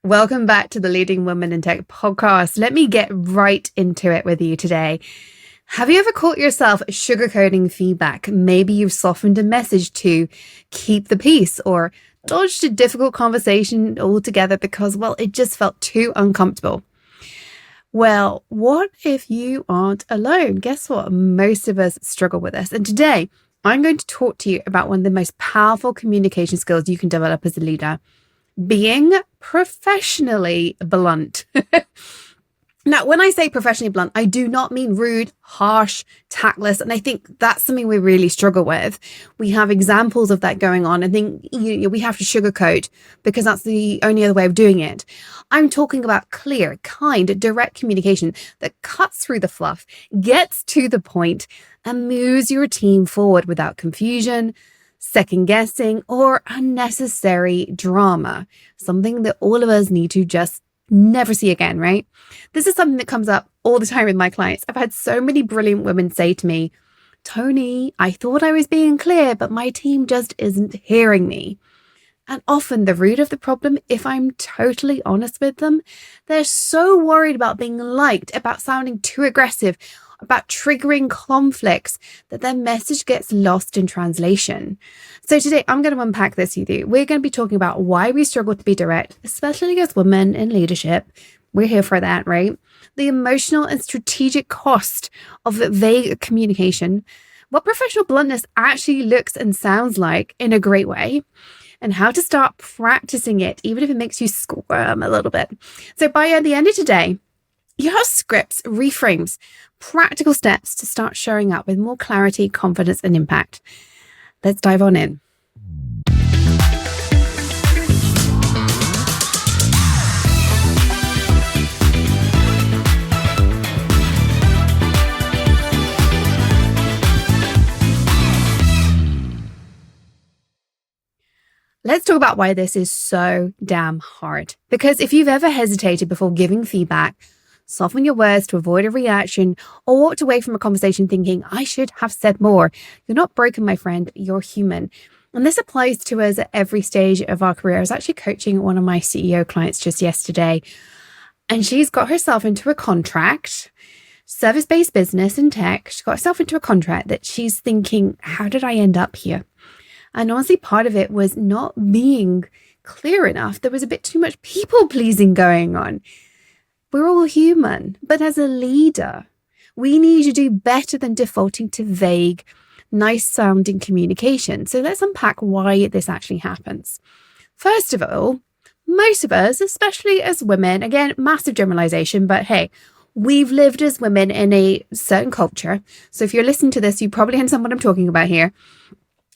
Welcome back to the Leading Women in Tech podcast. Let me get right into it with you today. Have you ever caught yourself sugarcoating feedback? Maybe you've softened a message to keep the peace or dodged a difficult conversation altogether because, well, it just felt too uncomfortable. Well, what if you aren't alone? Guess what? Most of us struggle with this. And today, I'm going to talk to you about one of the most powerful communication skills you can develop as a leader: being professionally blunt. Now, when I say professionally blunt, I do not mean rude, harsh, tactless. And I think that's something we really struggle with. We have examples of that going on. I think we have to sugarcoat because that's the only other way of doing it. I'm talking about clear, kind, direct communication that cuts through the fluff, gets to the point, and moves your team forward without confusion, second guessing, or unnecessary drama. Something that all of us need to just never see again, right? This is something that comes up all the time with my clients. I've had so many brilliant women say to me, Tony, I thought I was being clear, but my team just isn't hearing me. And often the root of the problem, if I'm totally honest with them, they're so worried about being liked, about sounding too aggressive, about triggering conflicts, that their message gets lost in translation. So today I'm going to unpack this with you. We're going to be talking about why we struggle to be direct, especially as women in leadership. We're here for that, right? The emotional and strategic cost of vague communication, what professional bluntness actually looks and sounds like in a great way, and how to start practicing it, even if it makes you squirm a little bit. So by the end of today, you have scripts, reframes, practical steps to start showing up with more clarity, confidence, and impact. Let's dive on in. Let's talk about why this is so damn hard. Because if you've ever hesitated before giving feedback, soften your words to avoid a reaction, or walked away from a conversation thinking, I should have said more, you're not broken, my friend, you're human. And this applies to us at every stage of our career. I was actually coaching one of my CEO clients just yesterday, and she's got herself into a contract, service-based business in tech. She got herself into a contract that she's thinking, how did I end up here? And honestly, part of it was not being clear enough. There was a bit too much people pleasing going on. We're all human, but as a leader, we need to do better than defaulting to vague, nice sounding communication. So let's unpack why this actually happens. First of all, most of us, especially as women, again, massive generalization, but hey, we've lived as women in a certain culture. So if you're listening to this, you probably understand what I'm talking about here.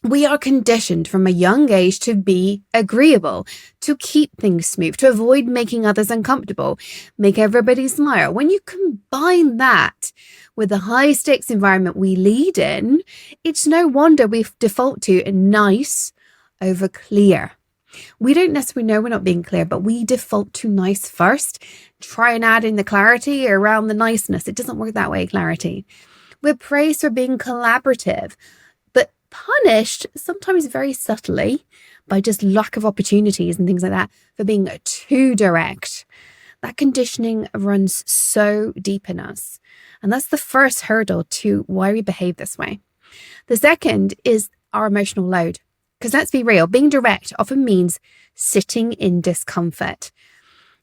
We are conditioned from a young age to be agreeable, to keep things smooth, to avoid making others uncomfortable, make everybody smile. When you combine that with the high stakes environment we lead in, it's no wonder we default to nice over clear. We don't necessarily know we're not being clear, but we default to nice first, try and add in the clarity around the niceness. It doesn't work that way, clarity. We're praised for being collaborative, punished sometimes very subtly by just lack of opportunities and things like that for being too direct. That conditioning runs so deep in us. And that's the first hurdle to why we behave this way. The second is our emotional load. Because let's be real, being direct often means sitting in discomfort.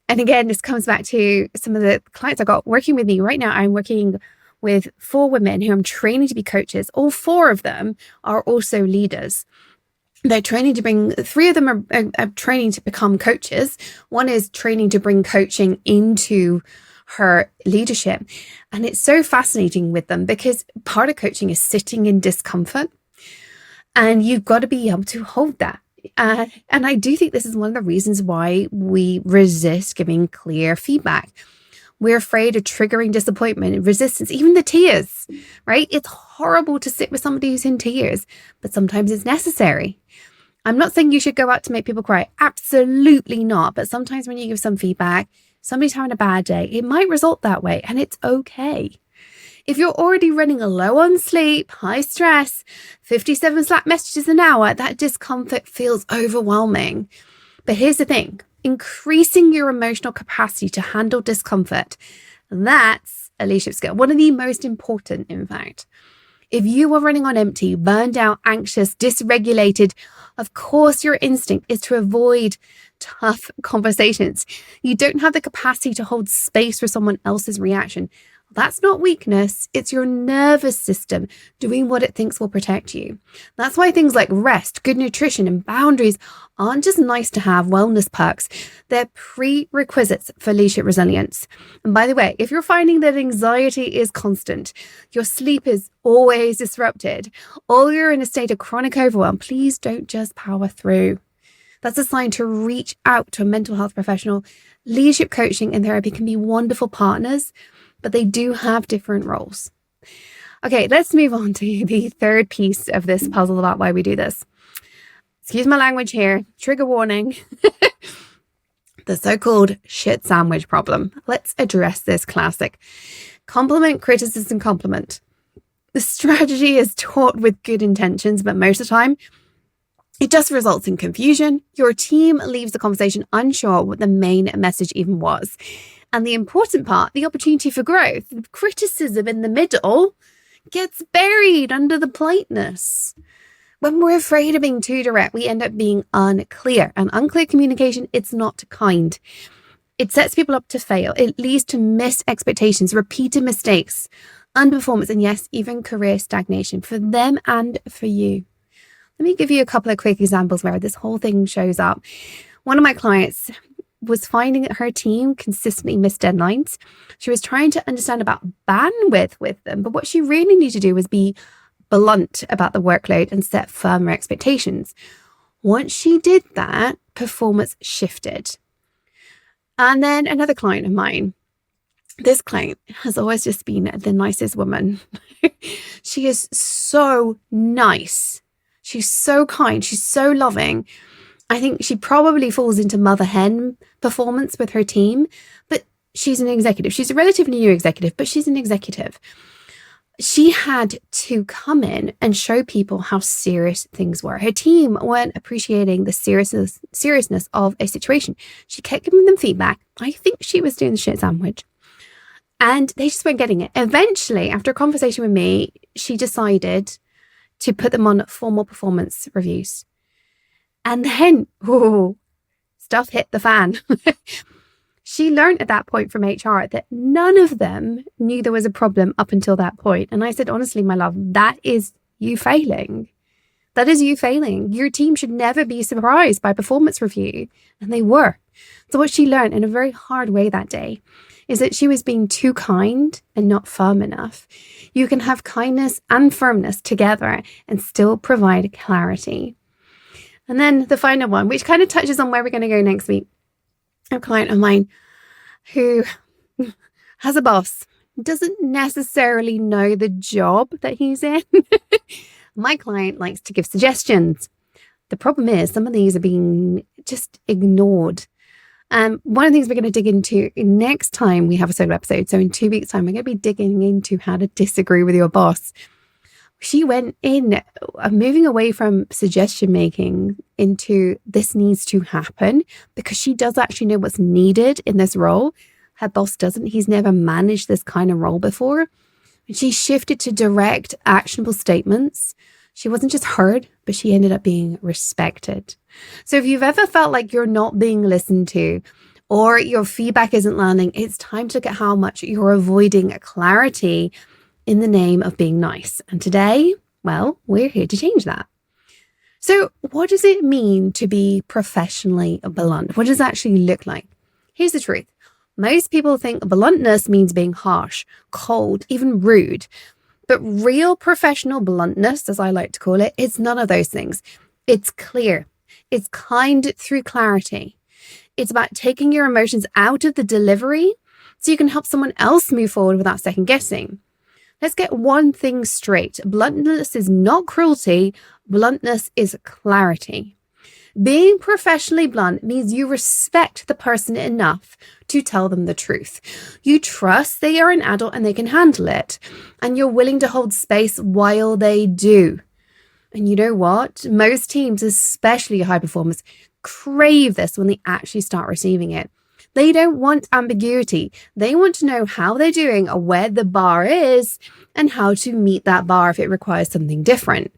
And again, this comes back to some of the clients I got working with me right now. I'm working with 4 women who I'm training to be coaches. All 4 of them are also leaders. They're training to bring, 3 of them are training to become coaches. One is training to bring coaching into her leadership. And it's so fascinating with them because part of coaching is sitting in discomfort. And you've got to be able to hold that. And I do think this is one of the reasons why we resist giving clear feedback. We're afraid of triggering disappointment and resistance, even the tears, right? It's horrible to sit with somebody who's in tears, but sometimes it's necessary. I'm not saying you should go out to make people cry. Absolutely not. But sometimes when you give some feedback, somebody's having a bad day, it might result that way, and it's okay. If you're already running low on sleep, high stress, 57 Slack messages an hour, that discomfort feels overwhelming. But here's the thing, increasing your emotional capacity to handle discomfort. That's a leadership skill. One of the most important, in fact. If you are running on empty, burned out, anxious, dysregulated, of course your instinct is to avoid tough conversations. You don't have the capacity to hold space for someone else's reaction. That's not weakness. It's your nervous system doing what it thinks will protect you. That's why things like rest, good nutrition, and boundaries aren't just nice to have wellness perks. They're prerequisites for leadership resilience. And by the way, if you're finding that anxiety is constant, your sleep is always disrupted, or you're in a state of chronic overwhelm, please don't just power through. That's a sign to reach out to a mental health professional. Leadership coaching and therapy can be wonderful partners, but they do have different roles. Okay, let's move on to the third piece of this puzzle about why we do this. Excuse my language here, trigger warning. The so-called shit sandwich problem. Let's address this classic. Compliment, criticism, compliment. The strategy is taught with good intentions, but most of the time, it just results in confusion. Your team leaves the conversation unsure what the main message even was. And the important part, the opportunity for growth, the criticism in the middle, gets buried under the politeness. When we're afraid of being too direct, we end up being unclear. And unclear communication, it's not kind. It sets people up to fail. It leads to missed expectations, repeated mistakes, underperformance, and yes, even career stagnation for them and for you. Let me give you a couple of quick examples where this whole thing shows up. One of my clients was finding that her team consistently missed deadlines. She was trying to understand about bandwidth with them, but what she really needed to do was be blunt about the workload and set firmer expectations. Once she did that, performance shifted. And then another client of mine, this client has always just been the nicest woman. She is so nice. She's so kind. She's so loving. I think she probably falls into mother hen performance with her team, but she's an executive. She's a relatively new executive, but she's an executive. She had to come in and show people how serious things were. Her team weren't appreciating the seriousness of a situation. She kept giving them feedback. I think she was doing the shit sandwich. And they just weren't getting it. Eventually, after a conversation with me, she decided to put them on formal performance reviews. And then, stuff hit the fan. She learned at that point from HR that none of them knew there was a problem up until that point. And I said, honestly, my love, that is you failing. That is you failing. Your team should never be surprised by performance review. And they were. So what she learned in a very hard way that day is that she was being too kind and not firm enough. You can have kindness and firmness together and still provide clarity. And then the final one, which kind of touches on where we're going to go next week. A client of mine who has a boss, doesn't necessarily know the job that he's in. My client likes to give suggestions. The problem is some of these are being just ignored. One of the things we're going to dig into next time we have a solo episode, so in 2 weeks' time, we're going to be digging into how to disagree with your boss. She went in, moving away from suggestion making into this needs to happen because she does actually know what's needed in this role. Her boss doesn't. He's never managed this kind of role before. And she shifted to direct, actionable statements. She wasn't just heard, but she ended up being respected. So if you've ever felt like you're not being listened to or your feedback isn't landing, it's time to look at how much you're avoiding clarity in the name of being nice. And today, well, we're here to change that. So what does it mean to be professionally blunt? What does it actually look like? Here's the truth. Most people think bluntness means being harsh, cold, even rude. But real professional bluntness, as I like to call it, is none of those things. It's clear. It's kind through clarity. It's about taking your emotions out of the delivery so you can help someone else move forward without second guessing. Let's get one thing straight. Bluntness is not cruelty. Bluntness is clarity. Being professionally blunt means you respect the person enough to tell them the truth. You trust they are an adult and they can handle it. And you're willing to hold space while they do. And you know what? Most teams, especially high performers, crave this when they actually start receiving it. They don't want ambiguity. They want to know how they're doing, or where the bar is, and how to meet that bar if it requires something different.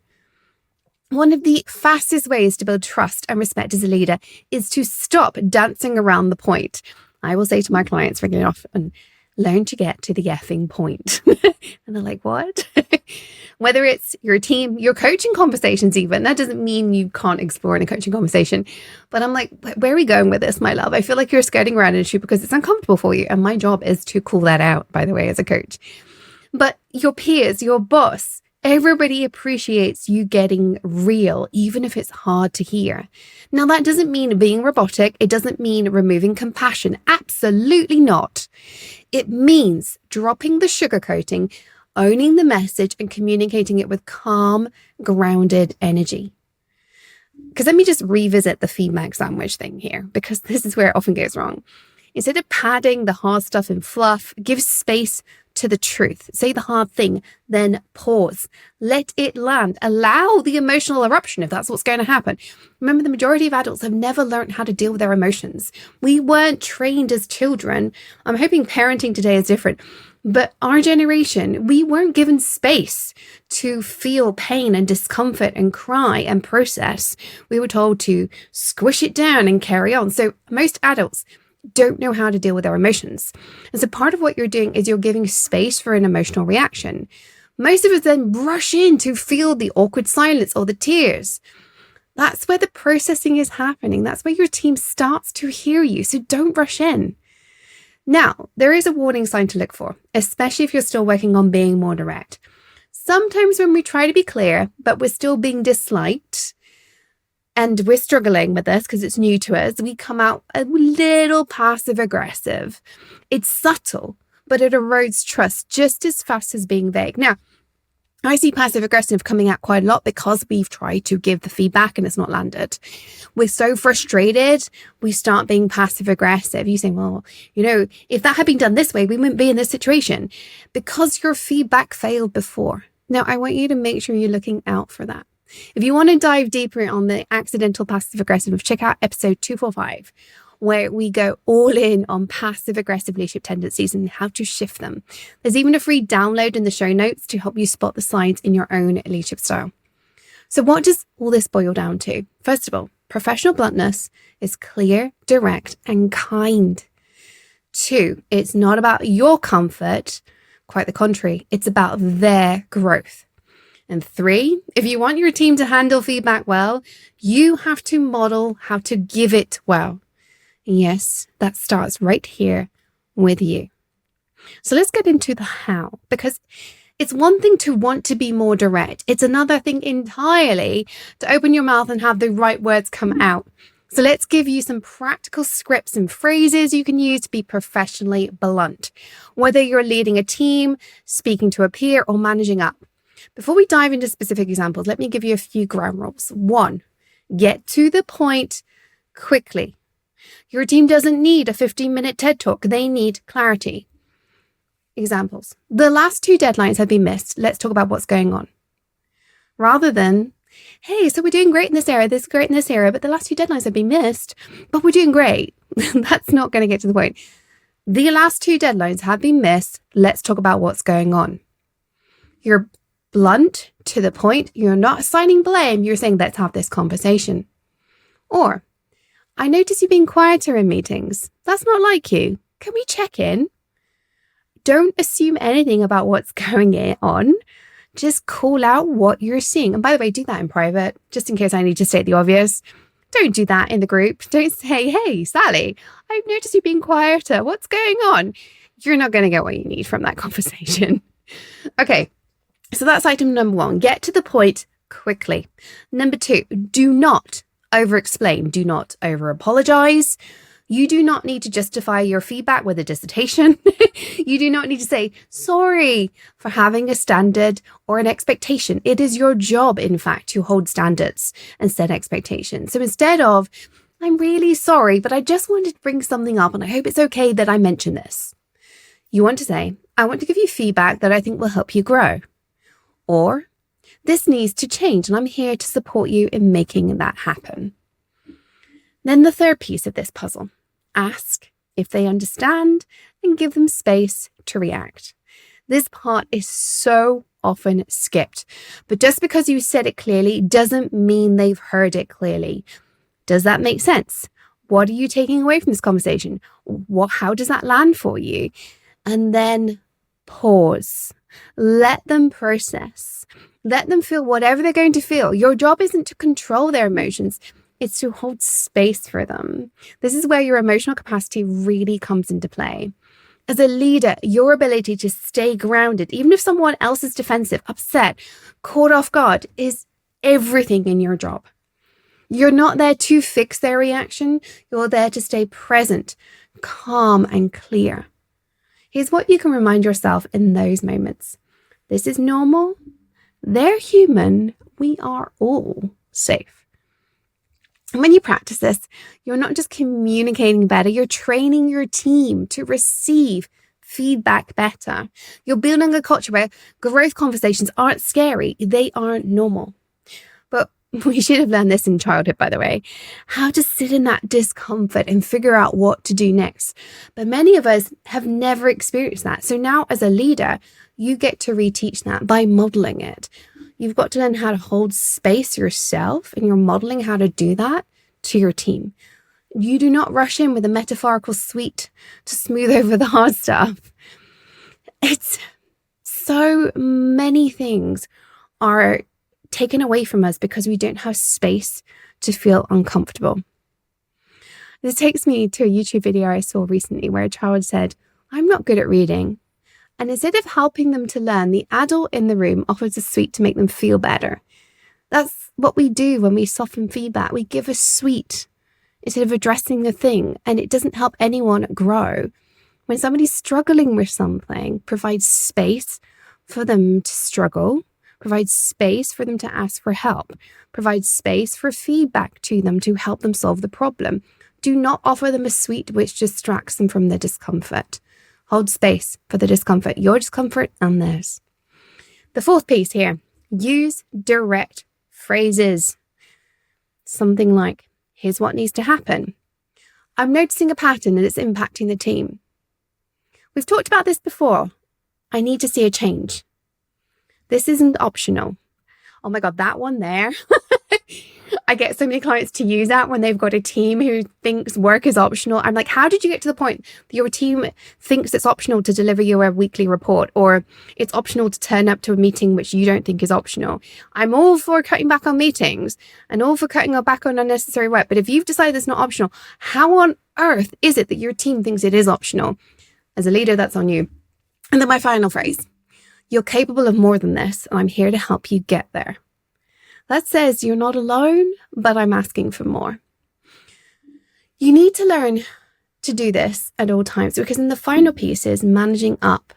One of the fastest ways to build trust and respect as a leader is to stop dancing around the point. I will say to my clients regularly often, learn to get to the effing point. And they're like, what? Whether it's your team, your coaching conversations even, that doesn't mean you can't explore in a coaching conversation. But I'm like, where are we going with this, my love? I feel like you're skirting around an issue because it's uncomfortable for you. And my job is to call that out, by the way, as a coach. But your peers, your boss, everybody appreciates you getting real, even if it's hard to hear. Now, that doesn't mean being robotic. It doesn't mean removing compassion. Absolutely not. It means dropping the sugarcoating, owning the message, and communicating it with calm, grounded energy. Because let me just revisit the feedback sandwich thing here, because this is where it often goes wrong. Instead of padding the hard stuff in fluff, give space to the truth. Say the hard thing, then pause. Let it land. Allow the emotional eruption if that's what's going to happen. Remember, the majority of adults have never learned how to deal with their emotions. We weren't trained as children. I'm hoping parenting today is different. But our generation, we weren't given space to feel pain and discomfort and cry and process. We were told to squish it down and carry on. So most adults don't know how to deal with their emotions. And so part of what you're doing is you're giving space for an emotional reaction. Most of us then rush in to feel the awkward silence or the tears. That's where the processing is happening. That's where your team starts to hear you. So don't rush in. Now, there is a warning sign to look for, especially if you're still working on being more direct. Sometimes when we try to be clear, but we're still being disliked, and we're struggling with this because it's new to us, we come out a little passive aggressive. It's subtle, but it erodes trust just as fast as being vague. Now, I see passive aggressive coming out quite a lot because we've tried to give the feedback and it's not landed. We're so frustrated, we start being passive aggressive. You say, well, if that had been done this way, we wouldn't be in this situation because your feedback failed before. Now, I want you to make sure you're looking out for that. If you want to dive deeper on the accidental passive aggressive, check out episode 245, where we go all in on passive aggressive leadership tendencies and how to shift them. There's even a free download in the show notes to help you spot the signs in your own leadership style. So what does all this boil down to? First of all, professional bluntness is clear, direct, and kind. 2, it's not about your comfort, quite the contrary. It's about their growth. And 3, if you want your team to handle feedback well, you have to model how to give it well. Yes, that starts right here with you. So let's get into the how, because it's one thing to want to be more direct. It's another thing entirely to open your mouth and have the right words come out. So let's give you some practical scripts and phrases you can use to be professionally blunt, whether you're leading a team, speaking to a peer, or managing up. Before we dive into specific examples, let me give you a few ground rules. 1, get to the point quickly. Your team doesn't need a 15-minute TED Talk. They need clarity. Examples. The last 2 deadlines have been missed. Let's talk about what's going on. Rather than, hey, so we're doing great in this area, this is great in this area, but the last 2 deadlines have been missed, but we're doing great. That's not going to get to the point. The last 2 deadlines have been missed. Let's talk about what's going on. You're blunt, to the point. You're not assigning blame. You're saying, let's have this conversation. Or, I notice you being quieter in meetings. That's not like you. Can we check in? Don't assume anything about what's going on. Just call out what you're seeing. And by the way, do that in private, just in case I need to state the obvious. Don't do that in the group. Don't say, hey, Sally, I've noticed you being quieter. What's going on? You're not going to get what you need from that conversation. Okay. So that's item number 1. Get to the point quickly. Number 2, do not over-explain. Do not over-apologize. You do not need to justify your feedback with a dissertation. You do not need to say, sorry for having a standard or an expectation. It is your job, in fact, to hold standards and set expectations. So instead of, I'm really sorry, but I just wanted to bring something up and I hope it's okay that I mention this. You want to say, I want to give you feedback that I think will help you grow. Or, this needs to change and I'm here to support you in making that happen. Then the third piece of this puzzle, ask if they understand and give them space to react. This part is so often skipped, but just because you said it clearly doesn't mean they've heard it clearly. Does that make sense? What are you taking away from this conversation? How does that land for you? And then pause. Let them process. Let them feel whatever they're going to feel. Your job isn't to control their emotions. It's to hold space for them. This is where your emotional capacity really comes into play. As a leader, your ability to stay grounded, even if someone else is defensive, upset, caught off guard, is everything in your job. You're not there to fix their reaction. You're there to stay present, calm, and clear. Here's what you can remind yourself in those moments. This is normal. They're human. We are all safe. And when you practice this, you're not just communicating better, you're training your team to receive feedback better. You're building a culture where growth conversations aren't scary, they are normal. But we should have learned this in childhood, by the way, how to sit in that discomfort and figure out what to do next. But many of us have never experienced that. So now as a leader, you get to reteach that by modeling it. You've got to learn how to hold space yourself, and you're modeling how to do that to your team. You do not rush in with a metaphorical sweet to smooth over the hard stuff. It's so many things are taken away from us because we don't have space to feel uncomfortable. This takes me to a YouTube video I saw recently where a child said, "I'm not good at reading." And instead of helping them to learn, the adult in the room offers a sweet to make them feel better. That's what we do when we soften feedback. We give a sweet instead of addressing the thing, and it doesn't help anyone grow. When somebody's struggling with something, provide space for them to struggle, provide space for them to ask for help, provide space for feedback to them to help them solve the problem. Do not offer them a sweet which distracts them from the discomfort. Hold space for the discomfort, your discomfort and theirs. The fourth piece here, use direct phrases. Something like, "Here's what needs to happen. I'm noticing a pattern and it's impacting the team. We've talked about this before. I need to see a change. This isn't optional." Oh my God, that one there. I get so many clients to use that when they've got a team who thinks work is optional. I'm like, how did you get to the point that your team thinks it's optional to deliver you a weekly report, or it's optional to turn up to a meeting which you don't think is optional? I'm all for cutting back on meetings and all for cutting back on unnecessary work. But if you've decided it's not optional, how on earth is it that your team thinks it is optional? As a leader, that's on you. And then my final phrase, "You're capable of more than this, and I'm here to help you get there." That says you're not alone, but I'm asking for more. You need to learn to do this at all times, because in the final piece is managing up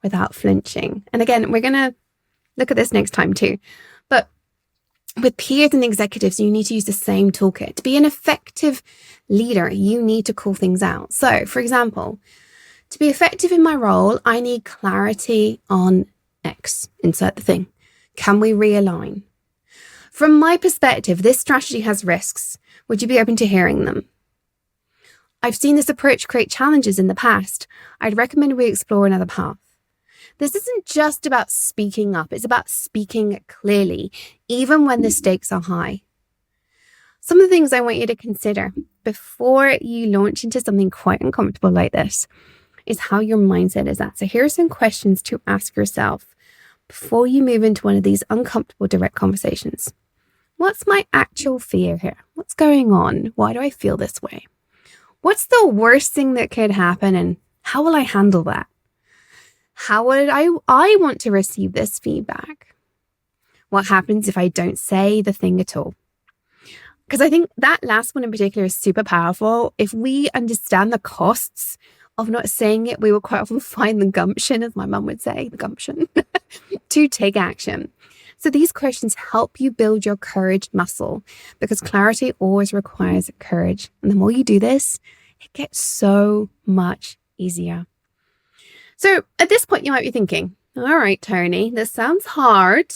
without flinching. And again, we're going to look at this next time too. But with peers and executives, you need to use the same toolkit. To be an effective leader, you need to call things out. So, for example, to be effective in my role, I need clarity on X. Insert the thing. Can we realign? From my perspective, this strategy has risks. Would you be open to hearing them? I've seen this approach create challenges in the past. I'd recommend we explore another path. This isn't just about speaking up. It's about speaking clearly, even when the stakes are high. Some of the things I want you to consider before you launch into something quite uncomfortable like this is how your mindset is at. So here are some questions to ask yourself before you move into one of these uncomfortable direct conversations. What's my actual fear here? What's going on? Why do I feel this way? What's the worst thing that could happen, and how will I handle that? How would I want to receive this feedback? What happens if I don't say the thing at all? Because I think that last one in particular is super powerful. If we understand the costs of not saying it, we will quite often find the gumption, as my mum would say, the gumption, to take action. So these questions help you build your courage muscle, because clarity always requires courage. And the more you do this, it gets so much easier. So at this point, you might be thinking, all right, Tony, this sounds hard.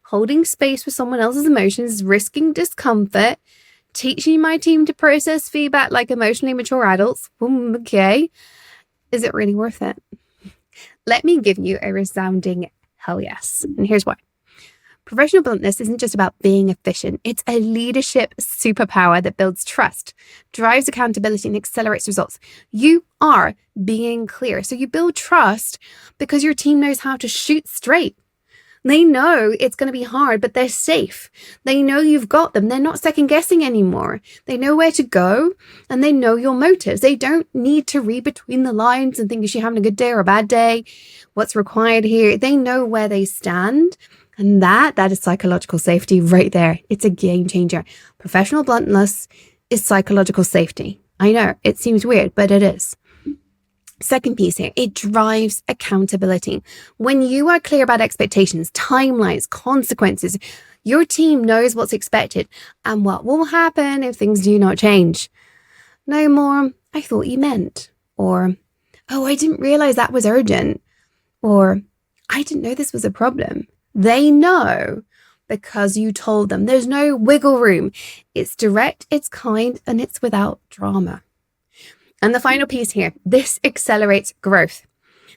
Holding space for someone else's emotions, risking discomfort. Teaching my team to process feedback like emotionally mature adults. Okay. Is it really worth it? Let me give you a resounding hell yes. And here's why. Professional bluntness isn't just about being efficient. It's a leadership superpower that builds trust, drives accountability, and accelerates results. You are being clear. So you build trust because your team knows how to shoot straight. They know it's going to be hard, but they're safe. They know you've got them. They're not second guessing anymore. They know where to go and they know your motives. They don't need to read between the lines and think, is she having a good day or a bad day? What's required here? They know where they stand. And that is psychological safety right there. It's a game changer. Professional bluntness is psychological safety. I know it seems weird, but it is. Second piece here, it drives accountability. When you are clear about expectations, timelines, consequences, your team knows what's expected and what will happen if things do not change. No more, I thought you meant, or, oh, I didn't realize that was urgent, or I didn't know this was a problem. They know because you told them. There's no wiggle room. It's direct, it's kind, and it's without drama. And the final piece here, this accelerates growth.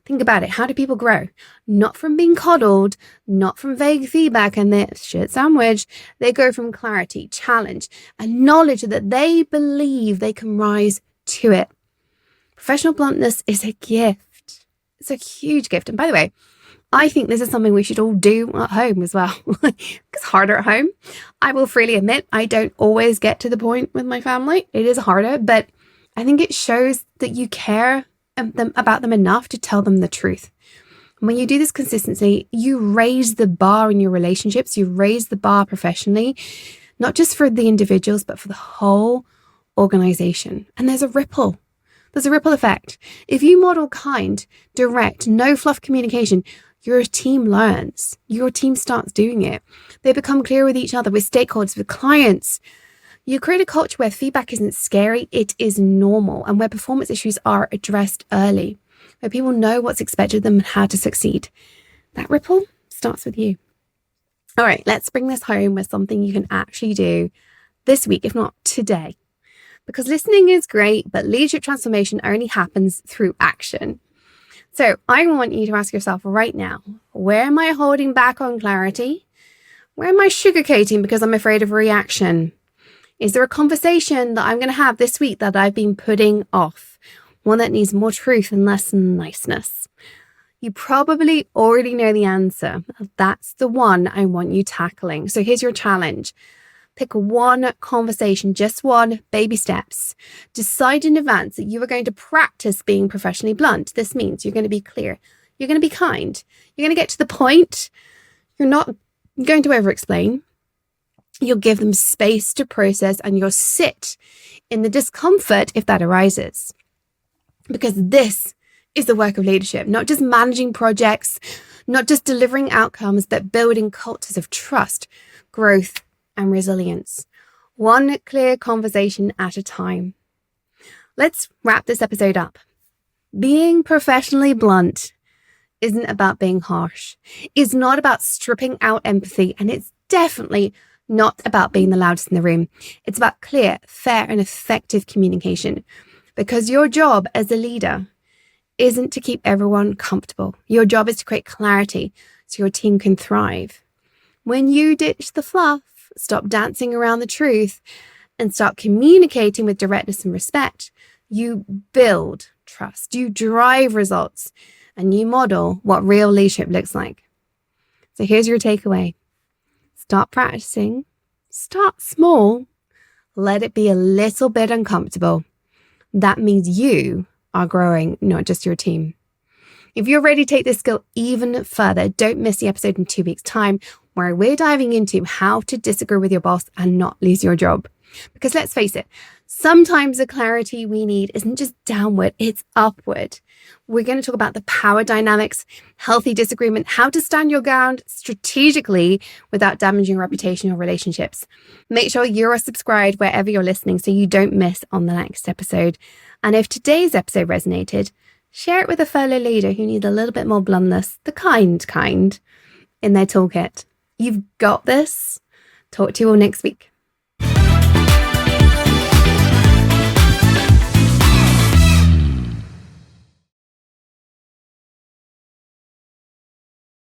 Think about it. How do people grow? Not from being coddled, not from vague feedback and their shit sandwich. They grow from clarity, challenge, and knowledge that they believe they can rise to it. Professional bluntness is a gift. It's a huge gift. And by the way, I think this is something we should all do at home as well. It's harder at home. I will freely admit I don't always get to the point with my family. It is harder, but I think it shows that you care about them enough to tell them the truth. And when you do this consistently, you raise the bar in your relationships. You raise the bar professionally, not just for the individuals, but for the whole organization. And there's a ripple. There's a ripple effect. If you model kind, direct, no fluff communication, your team learns. Your team starts doing it. They become clear with each other, with stakeholders, with clients. You create a culture where feedback isn't scary, it is normal, and where performance issues are addressed early, where people know what's expected of them and how to succeed. That ripple starts with you. All right, let's bring this home with something you can actually do this week, if not today. Because listening is great, but leadership transformation only happens through action. So I want you to ask yourself right now, where am I holding back on clarity? Where am I sugarcoating because I'm afraid of a reaction? Is there a conversation that I'm going to have this week that I've been putting off? One that needs more truth and less niceness? You probably already know the answer. That's the one I want you tackling. So here's your challenge. Pick one conversation, just one, baby steps. Decide in advance that you are going to practice being professionally blunt. This means you're going to be clear. You're going to be kind. You're going to get to the point. You're not going to over-explain. You'll give them space to process and you'll sit in the discomfort if that arises. Because this is the work of leadership, not just managing projects, not just delivering outcomes, but building cultures of trust, growth, and resilience. One clear conversation at a time. Let's wrap this episode up. Being professionally blunt isn't about being harsh. It's not about stripping out empathy, and it's definitely not about being the loudest in the room. It's about clear, fair, and effective communication. Because your job as a leader isn't to keep everyone comfortable. Your job is to create clarity so your team can thrive. When you ditch the fluff, stop dancing around the truth, and start communicating with directness and respect, you build trust, you drive results, and you model what real leadership looks like. So here's your takeaway. Start practicing, start small, let it be a little bit uncomfortable. That means you are growing, not just your team. If you're ready to take this skill even further, don't miss the episode in 2 weeks' time, where we're diving into how to disagree with your boss and not lose your job. Because let's face it, sometimes the clarity we need isn't just downward, it's upward. We're going to talk about the power dynamics, healthy disagreement, how to stand your ground strategically without damaging your reputation or relationships. Make sure you're subscribed wherever you're listening so you don't miss on the next episode. And if today's episode resonated, share it with a fellow leader who needs a little bit more bluntness, the kind, in their toolkit. You've got this. Talk to you all next week.